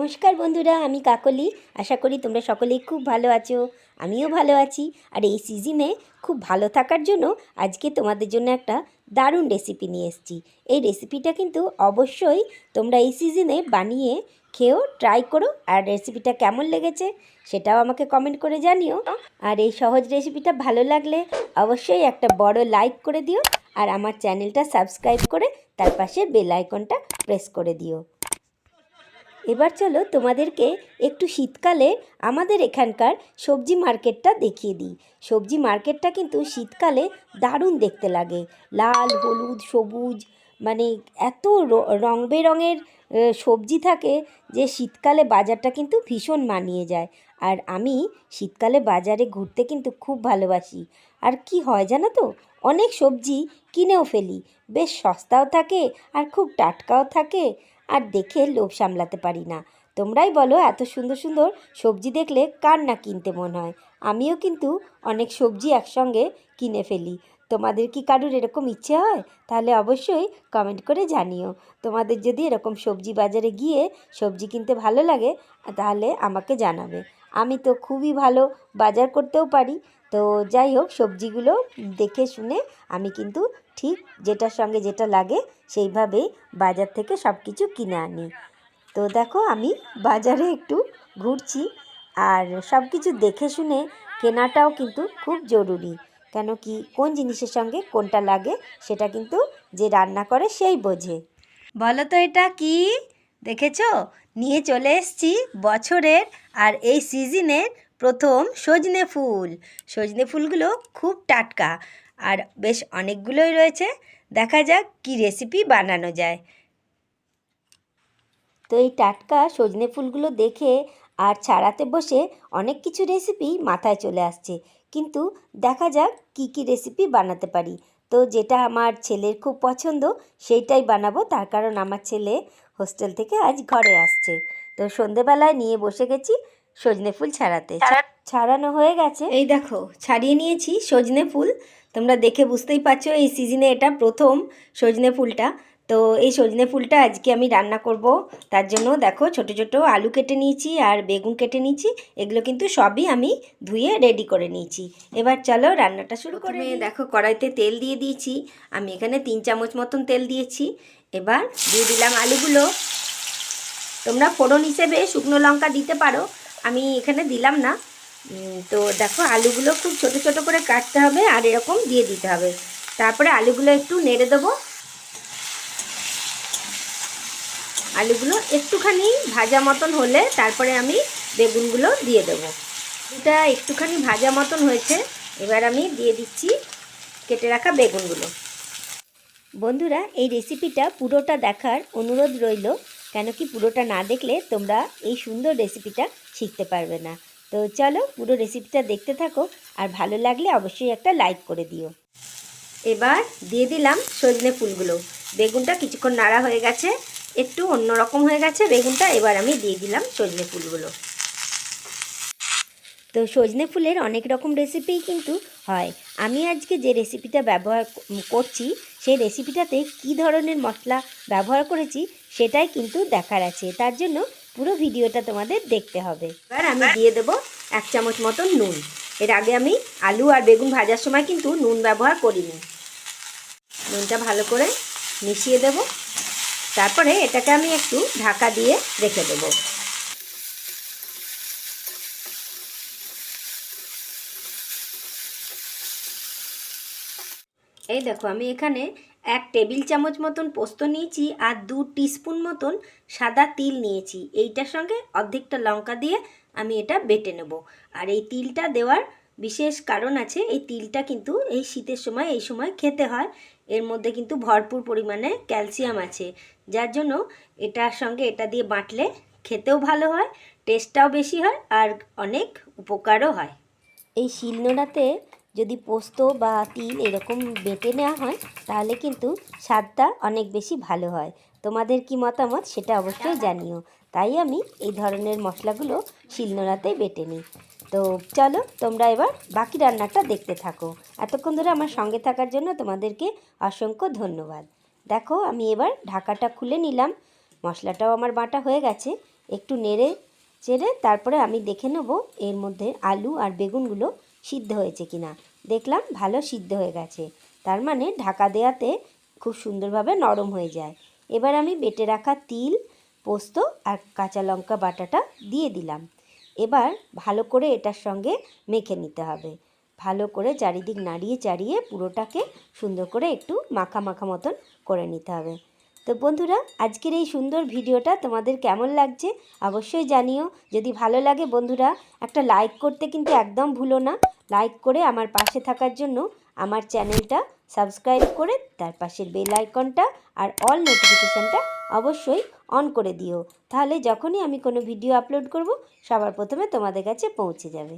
নমস্কার বন্ধুরা, আমি কাকলি। আশা করি তোমরা সকলেই খুব ভালো আছো। আমিও ভালো আছি। আর এই সিজনে খুব ভালো থাকার জন্য আজকে তোমাদের জন্য একটা দারুণ রেসিপি নিয়ে এসেছি। এই রেসিপিটা কিন্তু অবশ্যই তোমরা এই সিজনে বানিয়ে খেয়েও ট্রাই করো। আর রেসিপিটা কেমন লেগেছে সেটাও আমাকে কমেন্ট করে জানিও। আর এই সহজ রেসিপিটা ভালো লাগলে অবশ্যই একটা বড় লাইক করে দিও। আর আমার চ্যানেলটা সাবস্ক্রাইব করে তার পাশে বেল আইকনটা প্রেস করে দিও। এবার চলো তোমাদেরকে একটু শীতকালে আমাদের এখানকার সবজি মার্কেটটা দেখিয়ে দিই। সবজি মার্কেটটা কিন্তু শীতকালে দারুণ দেখতে লাগে। লাল, হলুদ, সবুজ, মানে এত রং বেরঙের সবজি থাকে যে শীতকালে বাজারটা কিন্তু ভীষণ মানিয়ে যায়। আর আমি শীতকালে বাজারে ঘুরতে কিন্তু খুব ভালোবাসি। আর কি হয় জানো তো, অনেক সবজি কিনেও ফেলি, বেশ সস্তাও থাকে আর খুব টাটকাও থাকে। আর দেখে লোভ সামলাতে পারি না। তোমরাই বলো, এত সুন্দর সুন্দর সবজি দেখলে কার না কিনতে মন হয়। আমিও কিন্তু অনেক সবজি একসঙ্গে কিনে ফেলি। তোমাদের কি কারুর এরকম ইচ্ছে হয়? তাহলে অবশ্যই কমেন্ট করে জানিও। তোমাদের যদি এরকম সবজি বাজারে গিয়ে সবজি কিনতে ভালো লাগে তাহলে আমাকে জানাবে। আমি তো খুবই ভালো বাজার করতেও পারি। তো যাই হোক, সবজিগুলো দেখে শুনে আমি কিন্তু ঠিক যেটার সঙ্গে যেটা লাগে সেইভাবেই বাজার থেকে সব কিছু কিনে আনি। তো দেখো, আমি বাজারে একটু ঘুরছি আর সব কিছু দেখে শুনে কেনাটাও কিন্তু খুব জরুরি। কেন কি, কোন জিনিসের সঙ্গে কোনটা লাগে সেটা কিন্তু যে রান্না করে সেই বোঝে। বলো তো এটা কি? দেখেছো, নিয়ে চলে এসেছি বছরের আর এই সিজনের প্রথম সজনে ফুল। সজনে ফুলগুলো খুব টাটকা আর বেশ অনেকগুলোই রয়েছে। দেখা যাক কি রেসিপি বানানো যায়। তো এই টাটকা সজনে ফুলগুলো দেখে আর ছাড়াতে বসে অনেক কিছু রেসিপি মাথায় চলে আসছে। কিন্তু দেখা যাক কি কি রেসিপি বানাতে পারি। তো যেটা আমার ছেলের খুব পছন্দ সেইটাই বানাবো, তার কারণ আমার ছেলে হোস্টেল থেকে আজ ঘরে আসছে। তো সন্ধেবেলায় নিয়ে বসে গেছি সজনে ফুল ছাড়াতে। ছাড়ানো হয়ে গেছে, এই দেখো ছাড়িয়ে নিয়েছি সজনে ফুল। তোমরা দেখে বুঝতেই পারছো এই সিজনে এটা প্রথম সজনে ফুলটা। তো এই সজনে ফুলটা আজকে আমি রান্না করব। তার জন্য দেখো ছোট ছোট আলু কেটে নিয়েছি আর বেগুন কেটে নিয়েছি। এগুলো কিন্তু সবই আমি ধুয়ে রেডি করে নিয়েছি। এবার চলো রান্নাটা শুরু করে। দেখো কড়াইতে তেল দিয়ে দিয়েছি। আমি এখানে 3 চামচ মতন তেল দিয়েছি। এবার দিয়ে দিলাম আলুগুলো। তোমরা ফোড়ন হিসেবে শুকনো লঙ্কা দিতে পারো, আমি এখানে দিলাম না। তো দেখো আলুগুলো খুব ছোট ছোট করে কাটতে হবে আর এরকম দিয়ে দিতে হবে। তারপরে আলুগুলো একটু নেড়ে দেবো। আলুগুলো একটুখানি ভাজা মতন হলে তারপরে আমি বেগুনগুলো দিয়ে দেবো। এটা একটুখানি ভাজা মতন হয়েছে, এবার আমি দিয়ে দিচ্ছি কেটে রাখা বেগুনগুলো। বন্ধুরা, এই রেসিপিটা পুরোটা দেখার অনুরোধ রইল। কেন কি, পুরোটা না দেখলে তোমরা এই সুন্দর রেসিপিটা শিখতে পারবে না। তো চলো পুরো রেসিপিটা দেখতে থাকো, আর ভালো লাগলে অবশ্যই একটা লাইক করে দিও। এবার দিয়ে দিলাম সজনে ফুলগুলো। বেগুনটা কিছুক্ষণ নাড়া হয়ে গেছে, একটু অন্যরকম হয়ে গেছে বেগুনটা। এবার আমি দিয়ে দিলাম সজনে ফুলগুলো। তো সজনে ফুলের অনেক রকম রেসিপিই কিন্তু হয়। আমি আজকে যে রেসিপিটা ব্যবহার করছি সেই রেসিপিটাতে কী ধরনের মশলা ব্যবহার করেছি সেটাই কিন্তু দেখার আছে। তার জন্য পুরো ভিডিওটা তোমাদের দেখতে হবে। এবার আমি দিয়ে দেবো 1 চামচ মতন নুন। এর আগে আমি আলু আর বেগুন ভাজার সময় কিন্তু নুন ব্যবহার করিনি। নুনটা ভালো করে মিশিয়ে দেব। তারপরে এটাকে আমি একটু ঢাকা দিয়ে রেখে দেবো। এই দেখো, আমি এখানে 1 টেবিল চামচ মতন পোস্ত নিয়েছি আর 2 টিস্পুন মতন সাদা তিল নিয়েছি। এইটার সঙ্গে অর্ধেকটা লঙ্কা দিয়ে আমি এটা বেটে নেব। আর এই তিলটা দেওয়ার বিশেষ কারণ আছে। এই তিলটা কিন্তু এই শীতের সময় এই সময় খেতে হয়। এর মধ্যে কিন্তু ভরপুর পরিমাণে ক্যালসিয়াম আছে, যার জন্য এটার সঙ্গে এটা দিয়ে বাটলে খেতেও ভালো হয়, টেস্টটাও বেশি হয় আর অনেক উপকারও হয়। এই শিলনোড়াতে যদি পোস্ত বা তিল এরকম বেটে নেওয়া হয় তাহলে কিন্তু স্বাদটা অনেক বেশি ভালো হয়। তোমাদের কি মতামত সেটা অবশ্যই জানিও। তাই আমি এই ধরনের মশলাগুলো শিলনোড়াতেই বেটে নিই। তো চলো তোমরা এবার বাকি রান্নাটা দেখতে থাকো। এতক্ষণ ধরে আমার সঙ্গে থাকার জন্য তোমাদেরকে অসংখ্য ধন্যবাদ। দেখো আমি এবার ঢাকাটা খুলে নিলাম। মশলাটাও আমার বাটা হয়ে গেছে। একটু নেড়ে চেড়ে তারপরে আমি দেখে নেব এর মধ্যে আলু আর বেগুনগুলো সিদ্ধ হয়েছে কিনা। দেখলাম ভালো সিদ্ধ হয়ে গেছে, তার মানে ঢাকা দেওয়াতে খুব সুন্দরভাবে নরম হয়ে যায়। এবার আমি বেটে রাখা তিল, পোস্ত আর কাঁচা লঙ্কা বাটাটা দিয়ে দিলাম। এবার ভালো করে এটার সঙ্গে মেখে নিতে হবে। ভালো করে চারিদিক নাড়িয়ে চাড়িয়ে পুরোটাকে সুন্দর করে একটু মাখা মাখা মতন করে নিতে হবে। তো বন্ধুরা, আজকের এই সুন্দর ভিডিওটা তোমাদের কেমন লাগছে অবশ্যই জানিও। যদি ভালো লাগে বন্ধুরা একটা লাইক করতে কিন্তু একদম ভুলো না। লাইক করে আমার পাশে থাকার জন্য আমার চ্যানেলটা সাবস্ক্রাইব করে তার পাশের বেল আইকনটা আর অল নোটিফিকেশানটা অবশ্যই অন করে দিও। তাহলে যখনই আমি কোনো ভিডিও আপলোড করব সবার প্রথমে তোমাদের কাছে পৌঁছে যাবে।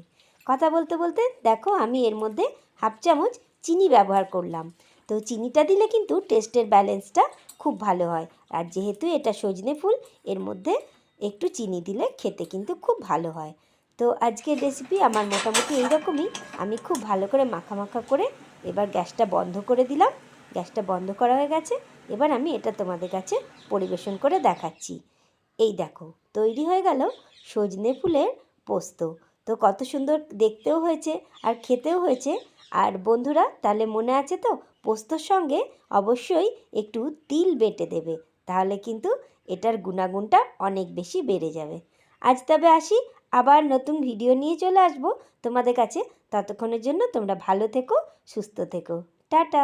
কথা বলতে বলতে দেখো আমি এর মধ্যে হাফ চামচ চিনি ব্যবহার করলাম। তো চিনিটা দিলে কিন্তু টেস্টের ব্যালেন্সটা খুব ভালো হয়। আর যেহেতু এটা সজনে ফুল, এর মধ্যে একটু চিনি দিলে খেতে কিন্তু খুব ভালো হয়। তো আজকের রেসিপি আমার মোটামুটি এইরকমই। আমি খুব ভালো করে মাখা মাখা করে এবার গ্যাসটা বন্ধ করে দিলাম। গ্যাসটা বন্ধ করা হয়ে গেছে। এবার আমি এটা তোমাদের কাছে পরিবেশন করে দেখাচ্ছি। এই দেখো তৈরি হয়ে গেল সজনে ফুলের পোস্ত। তো কত সুন্দর দেখতেও হয়েছে আর খেতেও হয়েছে। আর বন্ধুরা তাহলে মনে আছে তো, পোস্তর সঙ্গে অবশ্যই একটু তিল বেটে দেবে, তাহলে কিন্তু এটার গুণাগুণটা অনেক বেশি বেড়ে যাবে। আজ তবে আসি, আবার নতুন ভিডিও নিয়ে চলে আসবো তোমাদের কাছে। ততক্ষণের জন্য তোমরা ভালো থেকো, সুস্থ থেকো। টাটা।